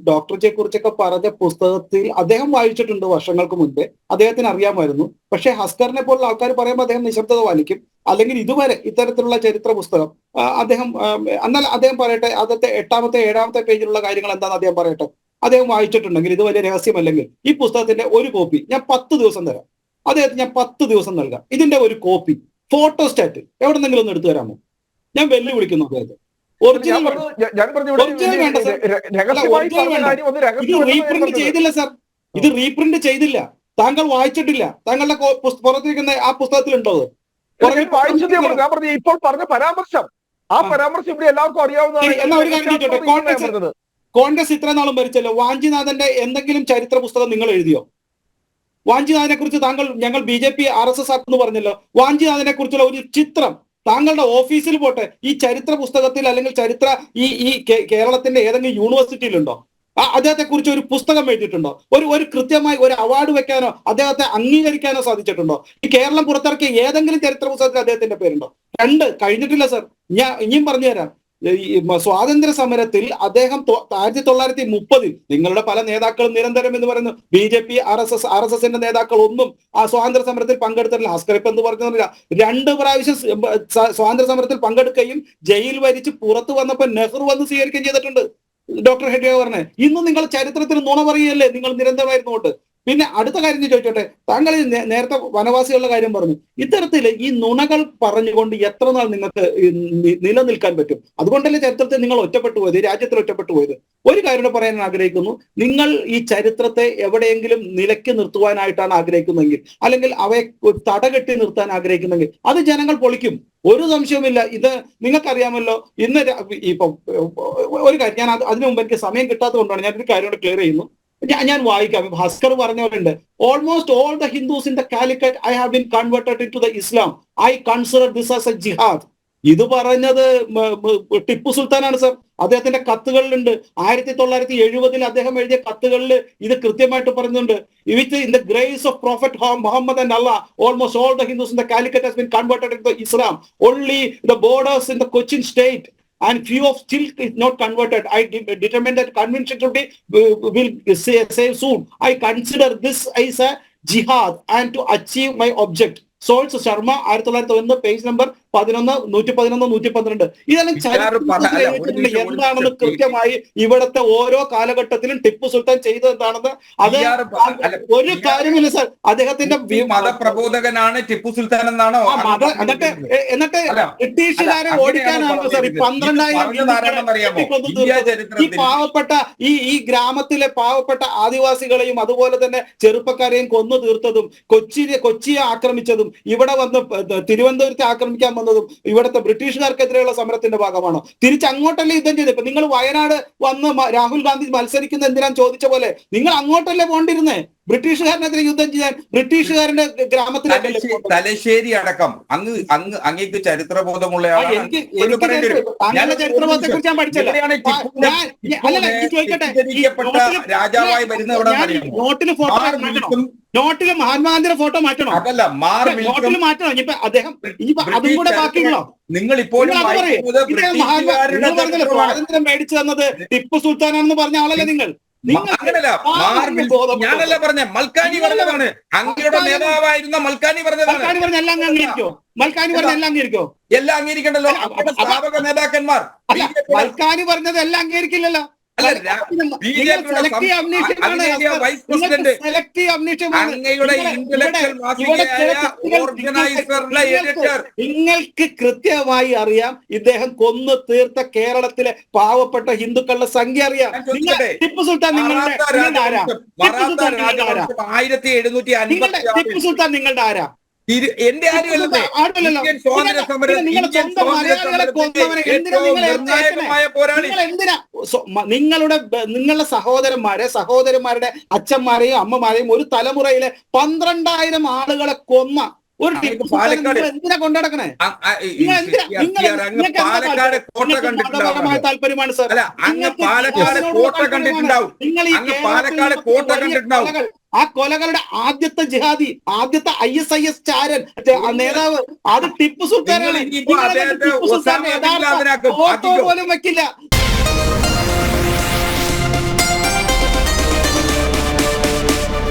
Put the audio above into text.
Doctor കുറിച്ചൊക്കെ പറഞ്ഞ പുസ്തകത്തിൽ അദ്ദേഹം വായിച്ചിട്ടുണ്ട് വർഷങ്ങൾക്ക് മുൻപേ, അദ്ദേഹത്തിന് അറിയാമായിരുന്നു. പക്ഷേ ഹസ്കറിനെ പോലുള്ള ആൾക്കാർ പറയുമ്പോൾ അദ്ദേഹം നിശബ്ദത പാലിക്കും. അല്ലെങ്കിൽ ഇതുവരെ ഇത്തരത്തിലുള്ള ചരിത്ര പുസ്തകം അദ്ദേഹം എന്നാൽ അദ്ദേഹം പറയട്ടെ, ആദ്യത്തെ 8ാമത്തെ 7ാമത്തെ പേജിലുള്ള കാര്യങ്ങൾ എന്താണെന്ന് അദ്ദേഹം പറയട്ടെ. അദ്ദേഹം വായിച്ചിട്ടുണ്ടെങ്കിൽ, ഇത് വലിയ രഹസ്യമല്ലെങ്കിൽ, ഈ പുസ്തകത്തിന്റെ ഒരു കോപ്പി ഞാൻ 10 ദിവസം തരാം. അദ്ദേഹത്തിന് ഞാൻ 10 ദിവസം നൽകാം. ഇതിന്റെ ഒരു കോപ്പി ഫോട്ടോസ്റ്റാറ്റ് എവിടെന്നെങ്കിലും ഒന്ന് എടുത്തു തരാമോ? ഞാൻ വെല്ലുവിളിക്കുന്നു അദ്ദേഹത്തെ. ഒറിജിനൽ വേണ്ട സർ, ഇത് റീപ്രിന്റ് ചെയ്തില്ല സർ, ഇത് റീപ്രിന്റ് ചെയ്തില്ല. താങ്കൾ വായിച്ചിട്ടില്ല. താങ്കളുടെ പുറത്തിരിക്കുന്ന ആ പുസ്തകത്തിലുണ്ടോ? ഇപ്പോൾ പറഞ്ഞ പരാമർശം, ആ പരാമർശം ഇവിടെ എല്ലാവർക്കും അറിയാവുന്നതാണ്. കോൺഗ്രസ് ഇത്ര നാളും ഭരിച്ചല്ലോ. വാഞ്ചിനാഥന്റെ എന്തെങ്കിലും ചരിത്ര പുസ്തകം നിങ്ങൾ എഴുതിയോ? വാഞ്ചിനാഥനെ കുറിച്ച് താങ്കൾ ഞങ്ങൾ BJP RSS ആക്കുന്നു പറഞ്ഞല്ലോ. വാഞ്ചിനാഥനെ കുറിച്ചുള്ള ഒരു ചിത്രം താങ്കളുടെ ഓഫീസിൽ പോട്ടെ, ഈ ചരിത്ര പുസ്തകത്തിൽ അല്ലെങ്കിൽ ചരിത്ര ഈ കേരളത്തിന്റെ ഏതെങ്കിലും യൂണിവേഴ്സിറ്റിയിലുണ്ടോ? അദ്ദേഹത്തെ കുറിച്ച് ഒരു പുസ്തകം എഴുതിയിട്ടുണ്ടോ? ഒരു കൃത്യമായി ഒരു അവാർഡ് വെക്കാനോ അദ്ദേഹത്തെ അംഗീകരിക്കാനോ സാധിച്ചിട്ടുണ്ടോ? ഈ കേരളം പുറത്തിറക്കിയ ഏതെങ്കിലും ചരിത്ര പുസ്തകത്തിൽ അദ്ദേഹത്തിന്റെ പേരുണ്ടോ? 2 കഴിഞ്ഞിട്ടില്ല സർ. ഞാൻ ഇനിയും പറഞ്ഞു തരാം. സ്വാതന്ത്ര്യ സമരത്തിൽ അദ്ദേഹം 1930 നിങ്ങളുടെ പല നേതാക്കളും നിരന്തരം എന്ന് പറയുന്നു BJP RSSന്റെ നേതാക്കൾ ഒന്നും ആ സ്വാതന്ത്ര്യ സമരത്തിൽ പങ്കെടുത്തിട്ടില്ല. ഹസ്കറിപ്പ് എന്ന് പറഞ്ഞില്ല. 2 പ്രാവശ്യം സ്വാതന്ത്ര്യ സമരത്തിൽ പങ്കെടുക്കുകയും ജയിൽ വരിച്ച് പുറത്തു വന്നപ്പോൾ നെഹ്റു വന്ന് സ്വീകരിക്കുകയും ചെയ്തിട്ടുണ്ട് ഡോക്ടർ ഹെഡ്ഗേവാറിനെ. ഇന്നും നിങ്ങൾ ചരിത്രത്തിൽ നുണ പറയുകയല്ലേ നിങ്ങൾ നിരന്തരമായിരുന്നോട്ട്. പിന്നെ അടുത്ത കാര്യം ചോദിച്ചോട്ടെ, താങ്കൾ നേരത്തെ വനവാസികളുടെ കാര്യം പറഞ്ഞു. ഇത്തരത്തില് ഈ നുണകൾ പറഞ്ഞുകൊണ്ട് എത്ര നാൾ നിങ്ങൾക്ക് നിലനിൽക്കാൻ പറ്റും? അതുകൊണ്ടല്ലേ ചരിത്രത്തിൽ നിങ്ങൾ ഒറ്റപ്പെട്ടു പോയത്, രാജ്യത്തിൽ ഒറ്റപ്പെട്ടു പോയത്. ഒരു കാര്യം പറയാൻ ആഗ്രഹിക്കുന്നു. നിങ്ങൾ ഈ ചരിത്രത്തെ എവിടെയെങ്കിലും നിലയ്ക്ക് നിർത്തുവാനായിട്ടാണ് ആഗ്രഹിക്കുന്നതെങ്കിൽ, അല്ലെങ്കിൽ അവയെ തടകെട്ടി നിർത്താൻ ആഗ്രഹിക്കുന്നെങ്കിൽ അത് ജനങ്ങൾ പൊളിക്കും. ഒരു സംശയവുമില്ല. ഇത് നിങ്ങൾക്കറിയാമല്ലോ. ഇന്ന് ഇപ്പം ഒരു കാര്യം, ഞാൻ അതിനു മുമ്പ് എനിക്ക് സമയം കിട്ടാത്തത് കൊണ്ടാണ് ഞാനൊരു കാര്യം കൂടെ ക്ലിയർ ചെയ്യുന്നു. ഞാൻ വായിക്കാം. ഹസ്കർ പറഞ്ഞവരുണ്ട്, almost all the Hindus in the Calicut I have been converted in to the Islam. I consider this as a jihad. ഇത് പറഞ്ഞത് ടിപ്പു സുൽത്താനാണ് സർ. അദ്ദേഹത്തിന്റെ കത്തുകളിലുണ്ട്. 1970 അദ്ദേഹം എഴുതിയ കത്തുകളിൽ ഇത് കൃത്യമായിട്ട് പറയുന്നുണ്ട്. With in the grace of prophet Muhammad and Allah almost all the Hindus in the Calicut has been converted in to the Islam. Only the borders in the Cochin state and few of still is not converted. I determined that convention today will say soon. I consider this as a jihad and to achieve my object. Souls Sharma 1901 page number 11, 111, 112. ഇതെല്ലാം ചരിത്രത്തിൽ എന്താണെന്ന് കൃത്യമായി ഇവിടുത്തെ ഓരോ കാലഘട്ടത്തിലും ടിപ്പു സുൽത്താൻ ചെയ്തത് എന്താണെന്ന് അത് ഒരു കാര്യമില്ല സർ. അദ്ദേഹത്തിന്റെ മതപ്രബോധകനാണ് ടിപ്പു സുൽത്താൻ എന്നാണോ? എന്നിട്ട് ബ്രിട്ടീഷുകാരെ ഓടിക്കാനാണ് സർ 12,000 ഈ പാവപ്പെട്ട ഈ ഗ്രാമത്തിലെ പാവപ്പെട്ട ആദിവാസികളെയും അതുപോലെ തന്നെ ചെറുപ്പക്കാരെയും കൊന്നു തീർത്തതും കൊച്ചിയെ ആക്രമിച്ചതും ഇവിടെ വന്ന് തിരുവനന്തപുരത്തെ ആക്രമിക്കാൻ വന്നതും ഇവിടുത്തെ ബ്രിട്ടീഷുകാർക്കെതിരെയുള്ള സമരത്തിന്റെ ഭാഗമാണോ? തിരിച്ചങ്ങോട്ടല്ലേ യുദ്ധം ചെയ്തത്? ഇപ്പൊ നിങ്ങൾ വയനാട് വന്ന് രാഹുൽ ഗാന്ധി മത്സരിക്കുന്ന എന്തിനാന്ന് ചോദിച്ച പോലെ നിങ്ങൾ അങ്ങോട്ടല്ലേ പോണ്ടിരുന്നേ ബ്രിട്ടീഷുകാരനെതിരെ യുദ്ധം ചെയ്യാൻ? ബ്രിട്ടീഷുകാരന്റെ ഗ്രാമത്തിലേക്ക് തലശ്ശേരി അടക്കം അങ്ങേക്ക് ചരിത്രബോധമുള്ള ചരിത്രബോധത്തെ കുറിച്ച് ഞാൻ പഠിച്ചല്ലോ. രാജാവായി വരുന്ന നോട്ടില് ഫോട്ടോ മാറ്റണം. നോട്ടില് മഹാത്മാഗാന്ധിയുടെ ഫോട്ടോ മാറ്റണം. അതല്ല, നോട്ടില് മാറ്റണം. ഇനിയിപ്പോ അദ്ദേഹം അതും കൂടെ ബാക്കിയുള്ളോ? നിങ്ങൾ ഇപ്പോഴും സ്വാതന്ത്ര്യം മേടിച്ചു തന്നത് ടിപ്പു സുൽത്താനാണെന്ന് പറഞ്ഞ ആളല്ലേ നിങ്ങൾ? ഞാനല്ല പറഞ്ഞ, മൽക്കാനി പറഞ്ഞതാണ്. അങ്ങയുടെ നേതാവായിരുന്ന മൽക്കാനി പറഞ്ഞതാണ്. എല്ലാം അംഗീകരിക്കോ? എല്ലാം അംഗീകരിക്കണ്ടല്ലോ. സ്ഥാപക നേതാക്കന്മാർ മൽക്കാനി പറഞ്ഞത് എല്ലാം അംഗീകരിക്കില്ലല്ലോ. നിങ്ങൾക്ക് കൃത്യമായി അറിയാം ഇദ്ദേഹം കൊന്നു തീർത്ത കേരളത്തിലെ പാവപ്പെട്ട ഹിന്ദുക്കളുടെ സംഖ്യ അറിയാം. ടിപ്പു സുൽത്താൻ നിങ്ങളുടെ ആരാ? ടിപ്പു സുൽത്താൻ നിങ്ങളുടെ ആരാ? എന്റെ സ്വാതന്ത്ര്യ സമരം നിങ്ങളുടെ സഹോദരന്മാരുടെ അച്ഛന്മാരെയും അമ്മമാരെയും ഒരു തലമുറയിലെ 12,000 ആളുകളെ കൊന്ന ഒരു എന്തിനാ കൊണ്ടുനടക്കണേ? താല്പര്യമാണ് സാർ. ആ കൊലകളുടെ ആദ്യത്തെ ജിഹാദി, ആദ്യത്തെ ISIS ചാരൻ നേതാവ് അത് ടിപ്പു സുൽത്താനാണ്. ഫോട്ടോ പോലും വെക്കില്ല.